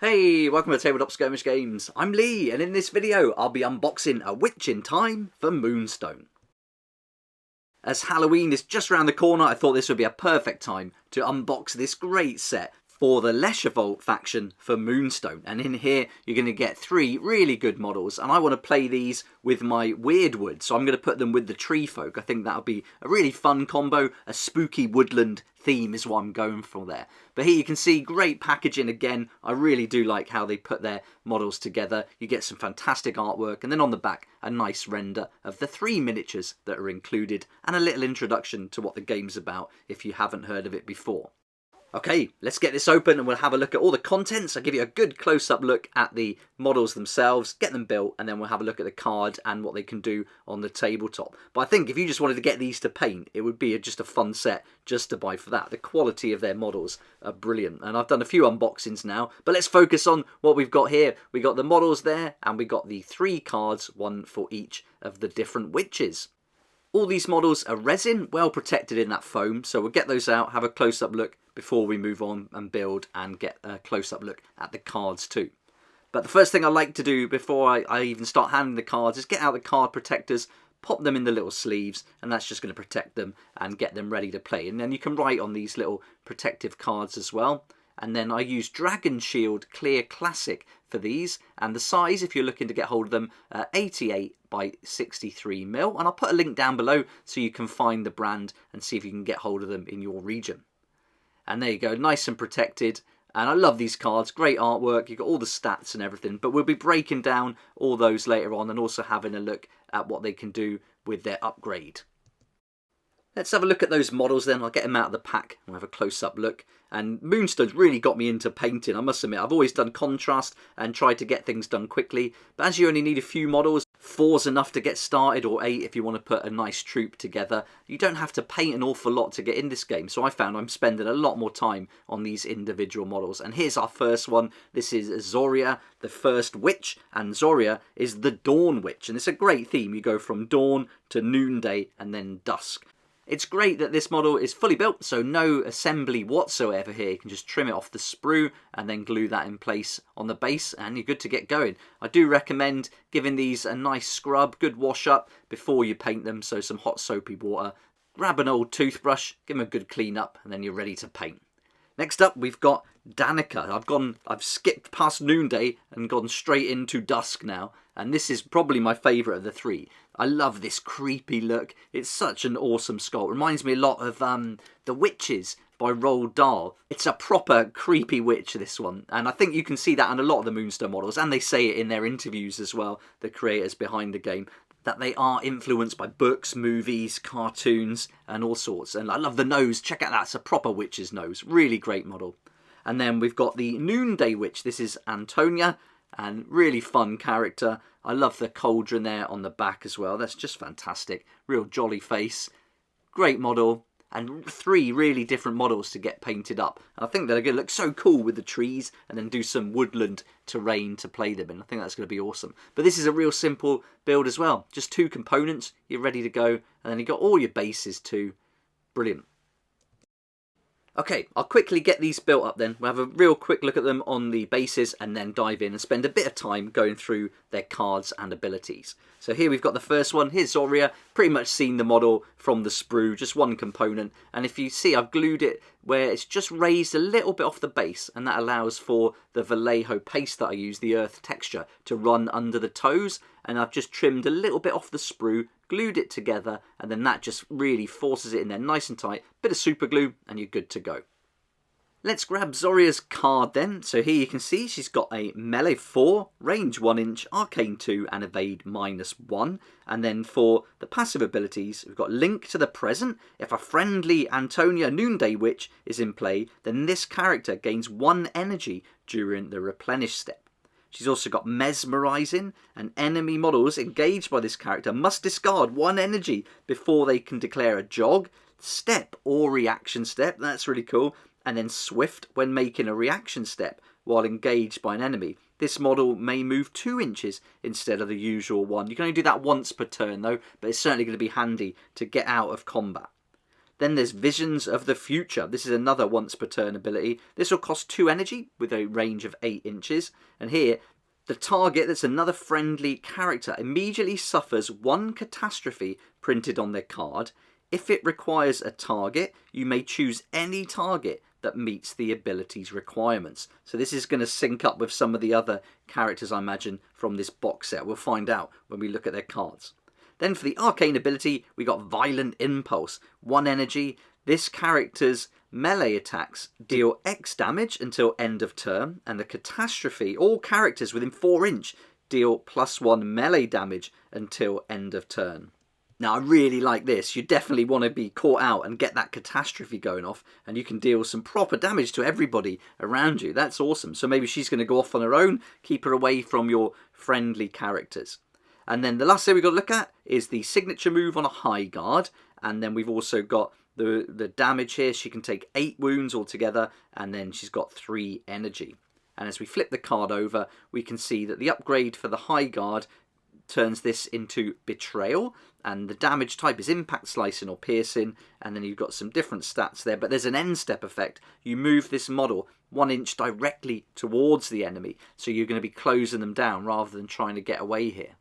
Hey, welcome to Tabletop Skirmish Games. I'm Lee, and in this video I'll be unboxing A Witch in Time for Moonstone. As Halloween is just around the corner, I thought this would be a perfect time to unbox this great set for the Lesher Vault faction for Moonstone. And in here you're going to get 3 really good models, and I want to play these with my Weirdwood, so I'm going to put them with the Tree Folk. I think that'll be a really fun combo. A spooky woodland theme is what I'm going for there. But here you can see great packaging again. I really do like how they put their models together. You get some fantastic artwork, and then on the back a nice render of the 3 miniatures that are included, and a little introduction to what the game's about if you haven't heard of it before. Okay, let's get this open and we'll have a look at all the contents. I'll give you a good close-up look at the models themselves, get them built, and then we'll have a look at the card and what they can do on the tabletop. But I think if you just wanted to get these to paint, it would be just a fun set just to buy for that. The quality of their models are brilliant, and I've done a few unboxings now, but let's focus on what we've got here. We got the models there, and we got the 3 cards, one for each of the different witches. All these models are resin, well protected in that foam, so we'll get those out, have a close-up look before we move on and build and get a close-up look at the cards too. But the first thing I like to do before I even start handling the cards is get out the card protectors, pop them in the little sleeves, and that's just going to protect them and get them ready to play. And then you can write on these little protective cards as well. And then I use Dragon Shield Clear Classic for these, and the size, if you're looking to get hold of them, 88 by 63mm, and I'll put a link down below so you can find the brand and see if you can get hold of them in your region. And there you go, nice and protected, and I love these cards, great artwork, you've got all the stats and everything, but we'll be breaking down all those later on and also having a look at what they can do with their upgrade. Let's have a look at those models then. I'll get them out of the pack and we'll have a close-up look. And Moonstone's really got me into painting, I must admit. I've always done contrast and tried to get things done quickly. But as you only need a few models, 4's enough to get started, or 8 if you want to put a nice troop together. You don't have to paint an awful lot to get in this game. So I found I'm spending a lot more time on these individual models. And here's our first one. This is Zoria, the first witch. And Zoria is the Dawn Witch. And it's a great theme. You go from dawn to noonday and then dusk. It's great that this model is fully built, so no assembly whatsoever here. You can just trim it off the sprue and then glue that in place on the base and you're good to get going. I do recommend giving these a nice scrub, good wash up before you paint them, so some hot soapy water. Grab an old toothbrush, give them a good clean up and then you're ready to paint. Next up we've got Danica. I've skipped past noonday and gone straight into dusk now, and this is probably my favourite of the 3. I love this creepy look. It's such an awesome sculpt. Reminds me a lot of The Witches by Roald Dahl. It's a proper creepy witch, this one. And I think you can see that in a lot of the Moonstone models. And they say it in their interviews as well, the creators behind the game, that they are influenced by books, movies, cartoons, and all sorts. And I love the nose. Check out that. It's a proper witch's nose. Really great model. And then we've got the Noonday Witch. This is Antonia. And really fun character. I love the cauldron there on the back as well. That's just fantastic. Real jolly face. Great model. And 3 really different models to get painted up. And I think they're going to look so cool with the trees and then do some woodland terrain to play them in. I think that's going to be awesome. But this is a real simple build as well. Just 2 components. You're ready to go. And then you've got all your bases too. Brilliant. Okay, I'll quickly get these built up then. We'll have a real quick look at them on the bases and then dive in and spend a bit of time going through their cards and abilities. So here we've got the first one. Here's Zoria. Pretty much seen the model from the sprue, just one component. And if you see, I've glued it where it's just raised a little bit off the base, and that allows for the Vallejo paste that I use, the earth texture, to run under the toes. And I've just trimmed a little bit off the sprue, glued it together, and then that just really forces it in there nice and tight. Bit of super glue and you're good to go. Let's grab Zoria's card then. So here you can see she's got a melee 4, range 1 inch, arcane 2 and evade -1. And then for the passive abilities, we've got Link to the Present. If a friendly Antonia Noonday Witch is in play, then this character gains 1 energy during the replenish step. She's also got Mesmerizing, and enemy models engaged by this character must discard 1 energy before they can declare a jog, step or reaction step. That's really cool. And then Swift when making a reaction step while engaged by an enemy. This model may move 2 inches instead of the usual 1. You can only do that once per turn though, but it's certainly going to be handy to get out of combat. Then there's Visions of the Future. This is another once per turn ability. This will cost 2 energy with a range of 8 inches. And here, the target, that's another friendly character, immediately suffers 1 catastrophe printed on their card. If it requires a target, you may choose any target that meets the ability's requirements. So this is going to sync up with some of the other characters, I imagine, from this box set. We'll find out when we look at their cards. Then for the arcane ability, we got Violent Impulse. 1 energy. This character's melee attacks deal X damage until end of turn, and the catastrophe, all characters within 4 inch deal +1 melee damage until end of turn. Now, I really like this. You definitely want to be caught out and get that catastrophe going off, and you can deal some proper damage to everybody around you. That's awesome. So maybe she's going to go off on her own, keep her away from your friendly characters. And then the last thing we've got to look at is the signature move on a high guard. And then we've also got the damage here. She can take 8 wounds altogether, and then she's got 3 energy. And as we flip the card over, we can see that the upgrade for the high guard turns this into Betrayal, and the damage type is Impact, Slicing or Piercing, and then you've got some different stats there, but there's an end step effect. You move this model 1 inch directly towards the enemy, so you're going to be closing them down rather than trying to get away here.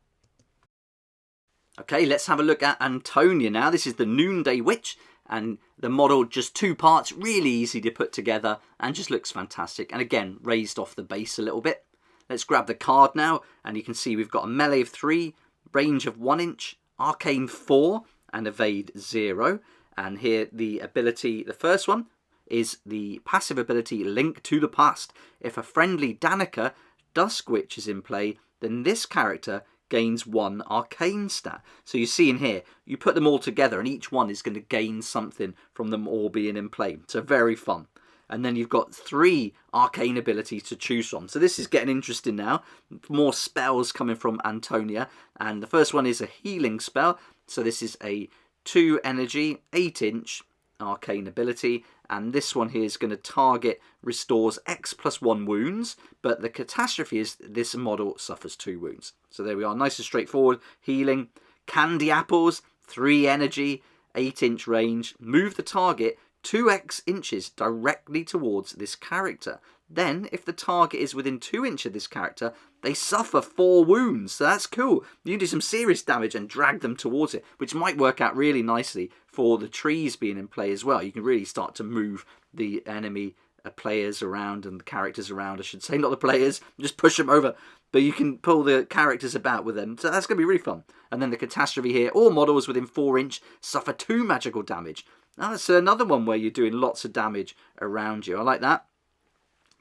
Okay, let's have a look at Antonia now. This is the Noonday Witch, and the model just 2 parts, really easy to put together, and just looks fantastic, and again, raised off the base a little bit. Let's grab the card now, and you can see we've got a melee of 3, range of 1 inch, arcane 4, and evade 0. And here the ability, the first one, is the passive ability Link to the Past. If a friendly Danica Dusk Witch is in play, then this character gains 1 arcane stat. So you see in here, you put them all together, and each one is going to gain something from them all being in play. So very fun. And then you've got 3 arcane abilities to choose from. So this is getting interesting now. More spells coming from Antonia. And the first one is a healing spell. So this is a 2 energy, 8 inch arcane ability. And this one here is going to target restores X +1 wounds. But the catastrophe is this model suffers 2 wounds. So there we are. Nice and straightforward. Healing. Candy Apples, 3 energy, 8 inch range. Move the target 2x inches directly towards this character. Then, if the target is within 2 inches of this character, they suffer 4 wounds. So that's cool. You can do some serious damage and drag them towards it, which might work out really nicely for the trees being in play as well. You can really start to move the enemy players around, and the characters around, I should say, not the players, just push them over. But you can pull the characters about with them, so that's going to be really fun. And then the catastrophe here, all models within 4 inch suffer 2 magical damage. Now that's another one where you're doing lots of damage around you. I like that.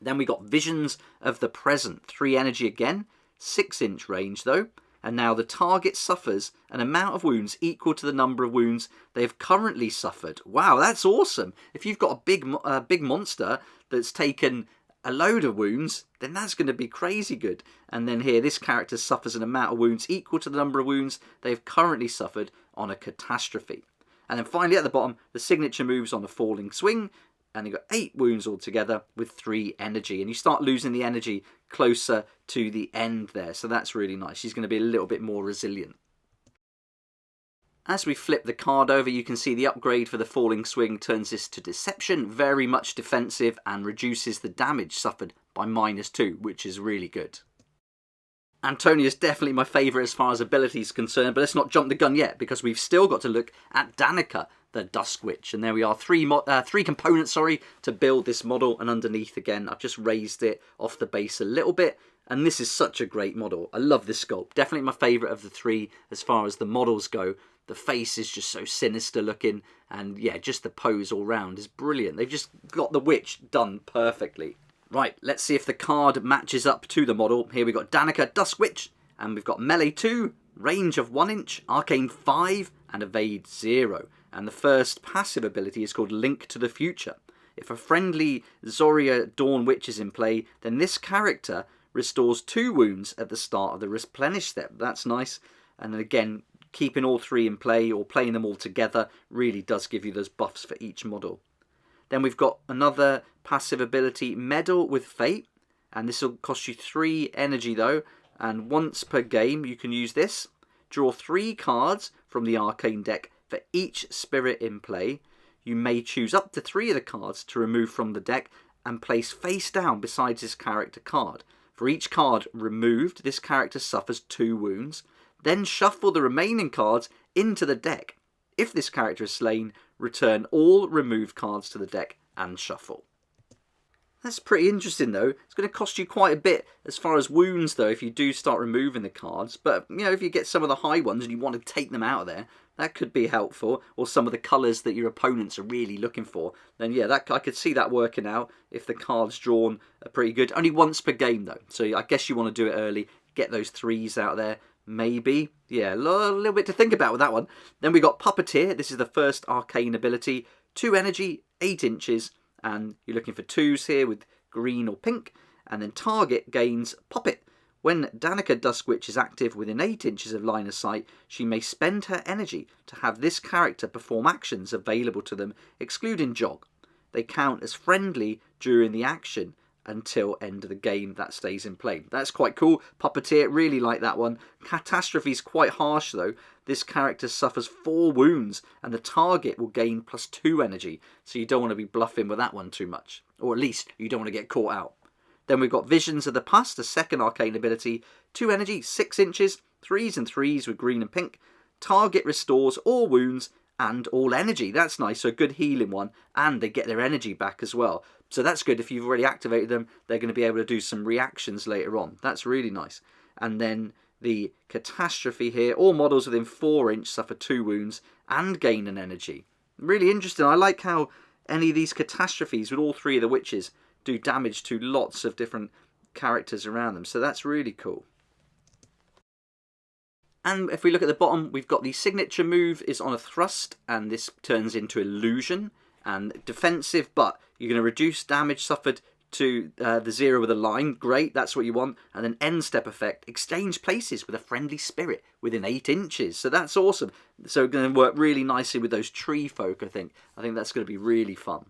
Then we got Visions of the Present. 3 energy again. 6 inch range though. And now the target suffers an amount of wounds equal to the number of wounds they've currently suffered. Wow, that's awesome. If you've got a big monster that's taken a load of wounds, then that's going to be crazy good. And then here, this character suffers an amount of wounds equal to the number of wounds they've currently suffered on a catastrophe. And then finally at the bottom, the signature moves on a falling swing, and you've got 8 wounds altogether with 3 energy. And you start losing the energy closer to the end there, so that's really nice. She's going to be a little bit more resilient. As we flip the card over, you can see the upgrade for the falling swing turns this to Deception, very much defensive, and reduces the damage suffered by -2, which is really good. Antonia is definitely my favourite as far as ability is concerned, but let's not jump the gun yet, because we've still got to look at Danica, the Dusk Witch. And there we are, 3 components, to build this model. And underneath, again, I've just raised it off the base a little bit. And this is such a great model. I love this sculpt. Definitely my favourite of the 3 as far as the models go. The face is just so sinister looking. And yeah, just the pose all round is brilliant. They've just got the witch done perfectly. Right, let's see if the card matches up to the model. Here we've got Danica, Dusk Witch, and we've got Melee 2, range of 1 inch, Arcane 5, and Evade 0. And the first passive ability is called Link to the Future. If a friendly Zoria Dawn Witch is in play, then this character restores 2 wounds at the start of the replenish step. That's nice. And then again, keeping all 3 in play or playing them all together really does give you those buffs for each model. Then we've got another passive ability, Meddle with Fate, and this will cost you 3 energy though, and once per game you can use this. Draw 3 cards from the Arcane deck for each spirit in play. you may choose up to 3 of the cards to remove from the deck and place face down beside this character card. For each card removed, this character suffers 2 wounds. Then shuffle the remaining cards into the deck. If this character is slain, return all removed cards to the deck and shuffle. That's pretty interesting though. It's going to cost you quite a bit as far as wounds though if you do start removing the cards. But you know, if you get some of the high ones and you want to take them out of there, that could be helpful. Or some of the colours that your opponents are really looking for. Then yeah, I could see that working out if the cards drawn are pretty good. Only once per game though. So I guess you want to do it early. Get those 3s out there. Maybe. Yeah, a little bit to think about with that one. Then we got Puppeteer. This is the first arcane ability. 2 energy, 8 inches. And you're looking for 2s here with green or pink. And then target gains Puppet. When Danica Duskwitch is active within 8 inches of line of sight, she may spend her energy to have this character perform actions available to them, excluding Jog. They count as friendly during the action until end of the game. That stays in play. That's quite cool. Puppeteer, really like that one. Catastrophe's quite harsh though. This character suffers 4 wounds and the target will gain +2 energy. So you don't want to be bluffing with that one too much. Or at least you don't want to get caught out. Then we've got Visions of the Past, the second arcane ability. 2 energy, 6 inches, 3s and 3s with green and pink. Target restores all wounds and all energy. That's nice, so a good healing one. And they get their energy back as well. So that's good. If you've already activated them, they're going to be able to do some reactions later on. That's really nice. And then the Catastrophe here. All models within 4 inch suffer 2 wounds and gain an energy. Really interesting. I like how any of these Catastrophes with all 3 of the witches do damage to lots of different characters around them. So that's really cool. And if we look at the bottom, we've got the signature move is on a thrust, and this turns into illusion. And defensive, but you're going to reduce damage suffered to the 0 with a line. Great, that's what you want. And then end step effect, exchange places with a friendly spirit within 8 inches. So that's awesome. So it's going to work really nicely with those tree folk, I think. I think that's going to be really fun.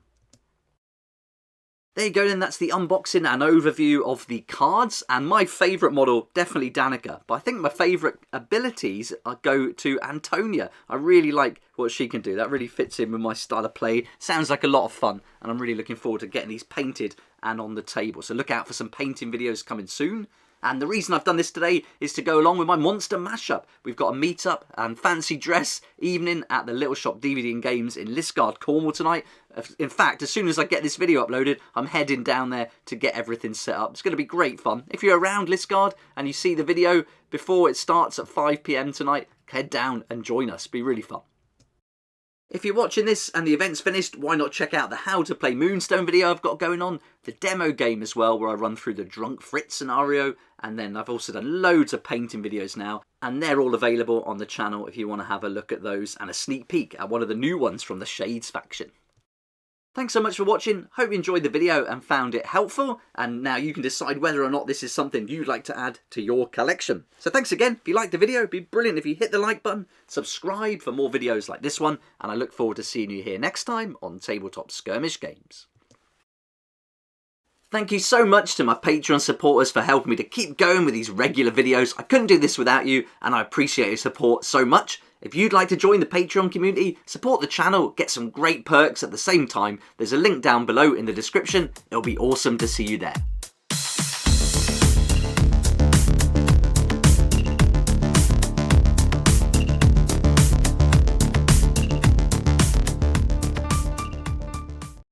There you go then, that's the unboxing and overview of the cards, and my favourite model, definitely Danica, but I think my favourite abilities go to Antonia. I really like what she can do, that really fits in with my style of play, sounds like a lot of fun, and I'm really looking forward to getting these painted and on the table. So look out for some painting videos coming soon. And the reason I've done this today is to go along with my monster mashup. We've got a meet-up and fancy dress evening at the Little Shop DVD and Games in Liskeard, Cornwall tonight. In fact, as soon as I get this video uploaded, I'm heading down there to get everything set up. It's going to be great fun. If you're around Liskeard and you see the video before it starts at 5 PM tonight, head down and join us. It'll be really fun. If you're watching this and the event's finished, why not check out the How to Play Moonstone video I've got going on, the demo game as well, where I run through the Drunk Fritz scenario, and then I've also done loads of painting videos now, and they're all available on the channel if you want to have a look at those, and a sneak peek at one of the new ones from the Shades faction. Thanks so much for watching, hope you enjoyed the video and found it helpful, and now you can decide whether or not this is something you'd like to add to your collection. So thanks again. If you liked the video, it'd be brilliant if you hit the like button, subscribe for more videos like this one, and I look forward to seeing you here next time on Tabletop Skirmish Games. Thank you so much to my Patreon supporters for helping me to keep going with these regular videos. I couldn't do this without you, and I appreciate your support so much. If you'd like to join the Patreon community, support the channel, get some great perks at the same time, there's a link down below in the description. It'll be awesome to see you there.